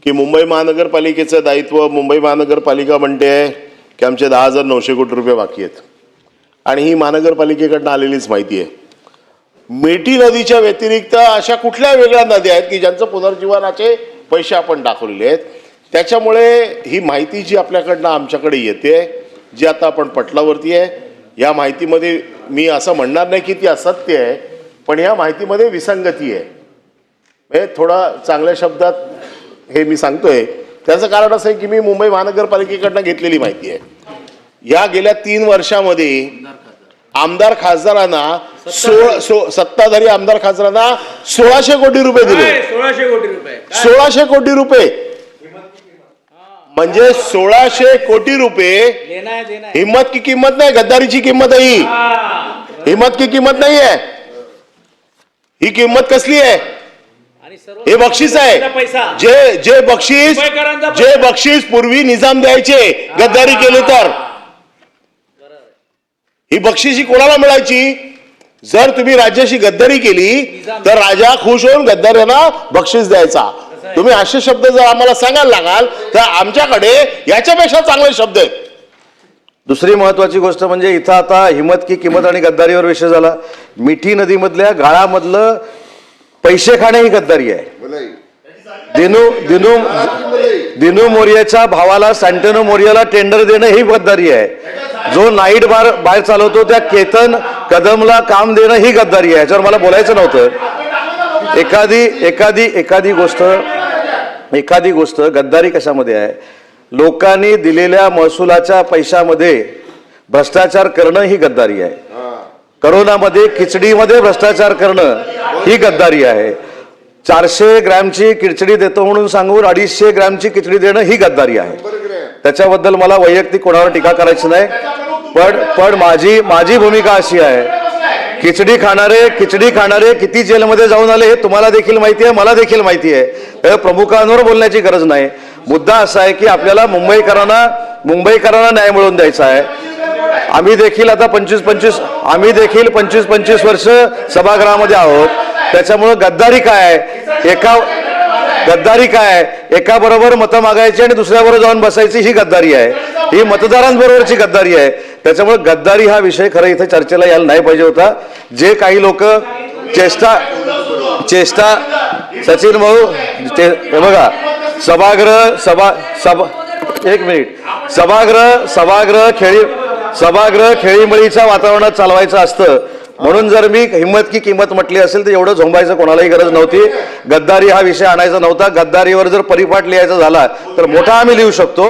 की मुंबई महानगरपालिकेचं दायित्व, मुंबई महानगरपालिका म्हणते की आमचे 10,900 कोटी रुपये बाकी आहेत आणि ही महानगरपालिकेकडनं आलेलीच माहिती आहे। मिठी नदीच्या व्यतिरिक्त अशा कुठल्या वेगळ्या नद्या आहेत की ज्यांचं पुनर्जीवनाचे पैसे आपण दाखवलेले आहेत? त्याच्यामुळे ही माहिती जी आपल्याकडनं आमच्याकडे येते, जी आता आपण पटलावरती आहे, या माहितीमध्ये मी असं म्हणणार नाही की ती असत्य आहे, पण या माहितीमध्ये विसंगती आहे। म्हणजे थोडा चांगल्या शब्दात हे मी सांगतोय, त्याचं कारण असं आहे की मी मुंबई महानगरपालिकेकडनं घेतलेली माहिती आहे। या गेल्या 3 वर्षामध्ये आमदार खासदारांना सत्ताधारी आमदार खासदारांना 1600 कोटी रुपये दिले। 1600 कोटी रुपये 1600 कोटी रुपये म्हणजे 1600 कोटी रुपये हिम्मत की किंमत नाही, गद्दारीची किंमत आहे ही। हिम्मत की किंमत नाही आहे ही, किंमत कसली आहे? हे बक्षीस आहे। जे बक्षीस पूर्वी निजाम द्यायचे गद्दारी केली तर, ही बक्षीस ही कोणाला मिळायची? जर तुम्ही राज्याशी गद्दारी केली तर राजा खुश होऊन गद्दारांना बक्षीस द्यायचा। तुम्ही असे शब्द जर आम्हाला सांगायला लागाल तर आमच्याकडे याच्यापेक्षा चांगले शब्द आहेत। दुसरी महत्वाची गोष्ट म्हणजे इथं आता हिम्मत की किंमत आणि गद्दारीवर विषय झाला। मिठी नदीमधल्या गाळामधलं पैसे खाणे ही गद्दारी आहे। दिनू मोरियाच्या भावाला सँटनो मोरियाला टेंडर देणं ही गद्दारी आहे। जो नाईट बार चालवतो त्या केतन कदमला काम देणं ही गद्दारी आहे। याच्यावर मला बोलायचं नव्हतं। एखादी गोष्ट गद्दारी कशामध्ये आहे? लोकांनी दिलेल्या महसुलाच्या पैशामध्ये भ्रष्टाचार करणं ही गद्दारी आहे। करोनामध्ये खिचडीमध्ये भ्रष्टाचार करणं ही गद्दारी आहे। 400 ग्रॅमची खिचडी देतो म्हणून सांगून 250 ग्रॅमची खिचडी देणं ही गद्दारी आहे। त्याच्याबद्दल मला वैयक्तिक कोणावर टीका करायची नाही, पण माझी भूमिका अशी आहे, खिचडी खाणारे किती जेलमध्ये जाऊन आले हे तुम्हाला देखील माहिती आहे, मला देखील माहिती आहे। प्रमुखांवर बोलण्याची गरज नाही। मुद्दा असा आहे की आपल्याला मुंबईकरांना न्याय मिळवून द्यायचा आहे। आम्ही देखील आता 25-25 वर्ष सभागृहामध्ये आहोत। त्याच्यामुळे गद्दारी काय? एका बरोबर मतं मागायची आणि दुसऱ्याबरोबर जाऊन बसायची ही गद्दारी आहे। ही मतदारांबरोबरची गद्दारी आहे। त्याच्यामुळे गद्दारी हा विषय खरं इथे चर्चेला यायला नाही पाहिजे होता। जे काही लोक चेष्टा सचिन भाऊ हे बघा, सभागृह खेळीमेळीच्या वातावरणात चालवायचं असतं, म्हणून जर मी हिम्मत की किंमत म्हटली असेल तर एवढं झोंबायचं कोणालाही गरज नव्हती। गद्दारी हा विषय आणायचा नव्हता। गद्दारीवर जर परिपाठ लिहायचा झाला तर मोठा आम्ही लिहू शकतो।